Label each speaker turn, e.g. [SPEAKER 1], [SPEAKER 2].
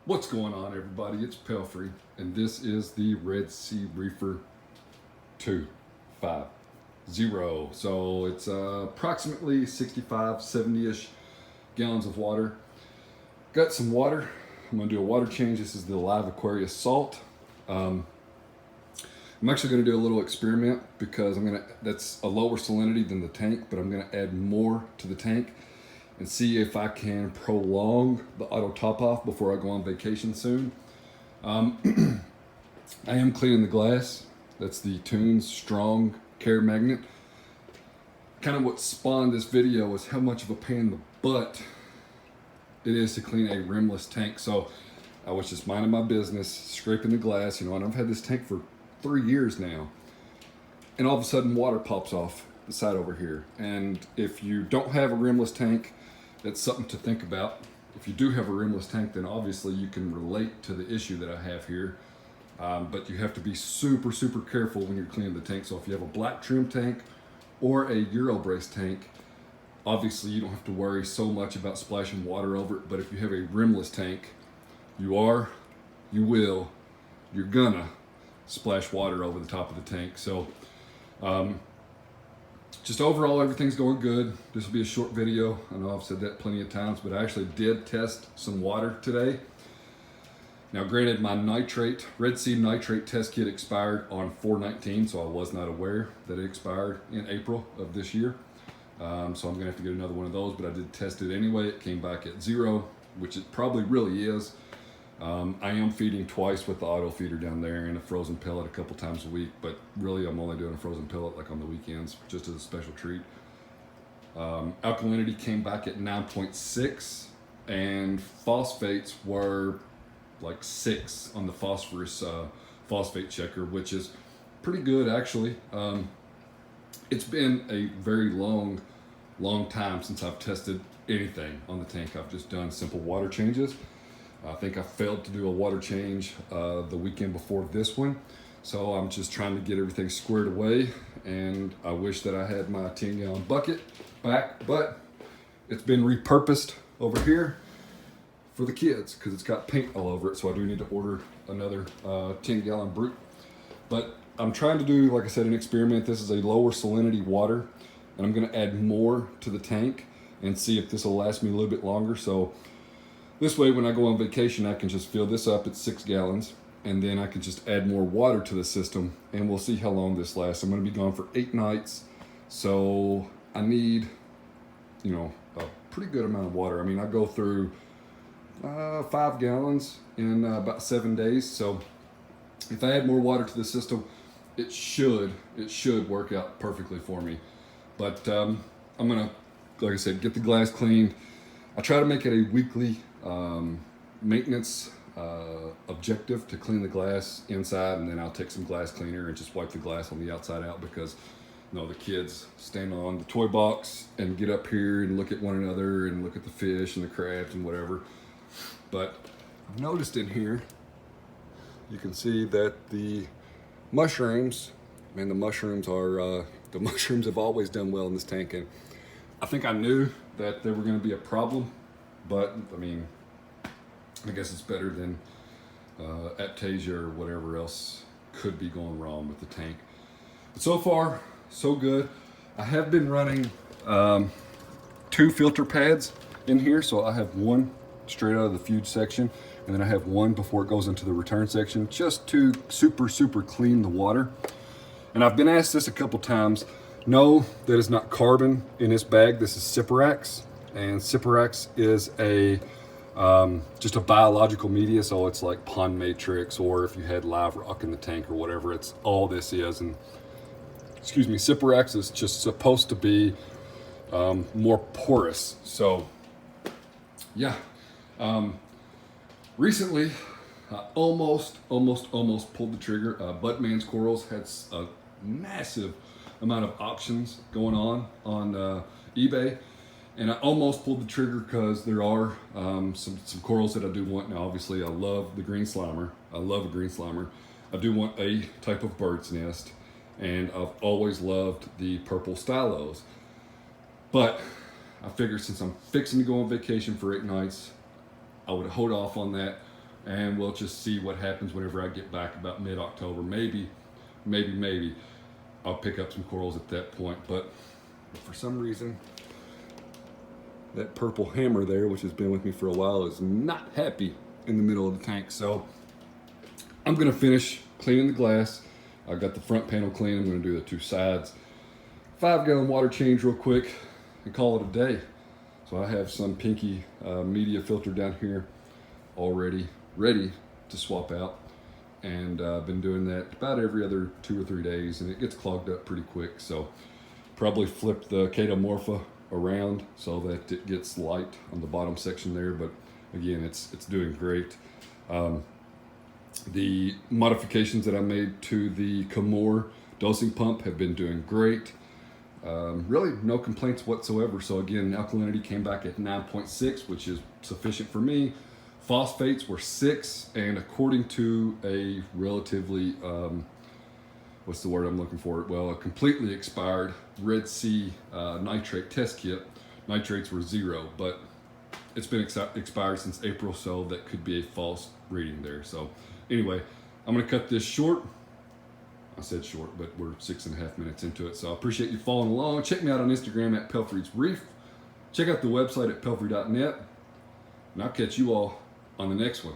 [SPEAKER 1] What's going on, everybody? It's Pelfrey, and this is the Red Sea Reefer 250. So it's approximately 65, 70-ish gallons of water. Got some water. I'm gonna do a water change. This is the Live Aquarius Salt. I'm actually gonna do a little experiment because that's a lower salinity than the tank, but I'm gonna add more to the tank and see if I can prolong the auto top off before I go on vacation soon. I am cleaning the glass. That's the Tunze Strong Care Magnet. Kind of what spawned this video was how much of a pain in the butt it is to clean a rimless tank. So I was just minding my business, scraping the glass, and I've had this tank for 3 years now. And all of a sudden water pops off the side over here. And if you don't have a rimless tank, that's something to think about. If you do have a rimless tank, then obviously you can relate to the issue that I have here. But you have to be super, super careful when you're cleaning the tank. So if you have a black trim tank or a Eurobrace tank, obviously you don't have to worry so much about splashing water over it. But if you have a rimless tank, you're gonna splash water over the top of the tank. So just overall, everything's going good. This will be a short video. I know I've said that plenty of times, but I actually did test some water today. Now, granted, my Red Sea nitrate test kit expired on 4/19, so I was not aware that it expired in April of this year. So I'm gonna have to get another one of those, but I did test it anyway. It came back at 0, which it probably really is. I am feeding twice with the auto feeder down there and a frozen pellet a couple times a week, but really I'm only doing a frozen pellet like on the weekends, just as a special treat. Alkalinity came back at 9.6, and phosphates were like 6 on the phosphorus phosphate checker, which is pretty good actually. It's been a very long time since I've tested anything on the tank. I've just done simple water changes. I think I failed to do a water change the weekend before this one. So I'm just trying to get everything squared away, and I wish that I had my 10-gallon bucket back, but it's been repurposed over here for the kids because it's got paint all over it. So I do need to order another 10-gallon brute. But I'm trying to do, like I said, an experiment. This is a lower salinity water, and I'm gonna add more to the tank and see if this will last me a little bit longer. So this way, when I go on vacation, I can just fill this up at 6 gallons, and then I can just add more water to the system, and we'll see how long this lasts. I'm going to be gone for 8 nights, so I need, a pretty good amount of water. I mean, I go through 5 gallons in about 7 days, so if I add more water to the system, it should work out perfectly for me. But I'm going to, like I said, get the glass cleaned. I try to make it a weekly maintenance objective to clean the glass inside, and then I'll take some glass cleaner and just wipe the glass on the outside out because the kids stand on the toy box and get up here and look at one another and look at the fish and the crabs and whatever. But I've noticed in here, you can see that the mushrooms, the mushrooms have always done well in this tank, and I think I knew that they were going to be a problem, but I guess it's better than aptasia or whatever else could be going wrong with the tank. But so far, so good. I have been running 2 filter pads in here, so I have one straight out of the fuse section, and then I have one before it goes into the return section, just to super clean the water. And I've been asked this a couple times. No, that is not carbon in this bag. This is Cyperax, and Cyperax is just a biological media, so it's like pond matrix, or if you had live rock in the tank or whatever, it's all this is. And Cyperax is just supposed to be more porous. So yeah, recently I almost pulled the trigger. Buttman's Corals had a massive amount of auctions going on eBay, and I almost pulled the trigger because there are some corals that I do want. Now obviously I love the green slimer. I love a green slimer. I do want a type of bird's nest, and I've always loved the purple stylos. But I figured since I'm fixing to go on vacation for 8 nights, I would hold off on that and we'll just see what happens whenever I get back about mid-October. Maybe I'll pick up some corals at that point. But for some reason, that purple hammer there, which has been with me for a while, is not happy in the middle of the tank. So I'm gonna finish cleaning the glass. I got the front panel clean. I'm gonna do the two sides. 5-gallon water change real quick and call it a day. So I have some pinky media filter down here already ready to swap out. And I've been doing that about every other 2 or 3 days, and it gets clogged up pretty quick. So probably flip the chaeto around so that it gets light on the bottom section there. But again, it's doing great. The modifications that I made to the Kamoer dosing pump have been doing great. Really no complaints whatsoever. So again, alkalinity came back at 9.6, which is sufficient for me. Phosphates were 6, and according to a relatively, what's the word I'm looking for? Well, a completely expired Red Sea nitrate test kit, nitrates were 0, but it's been expired since April, so that could be a false reading there. So anyway, I'm gonna cut this short. I said short, but we're 6.5 minutes into it. So I appreciate you following along. Check me out on Instagram at Pelfrey's Reef. Check out the website at pelfrey.net, and I'll catch you all on the next one.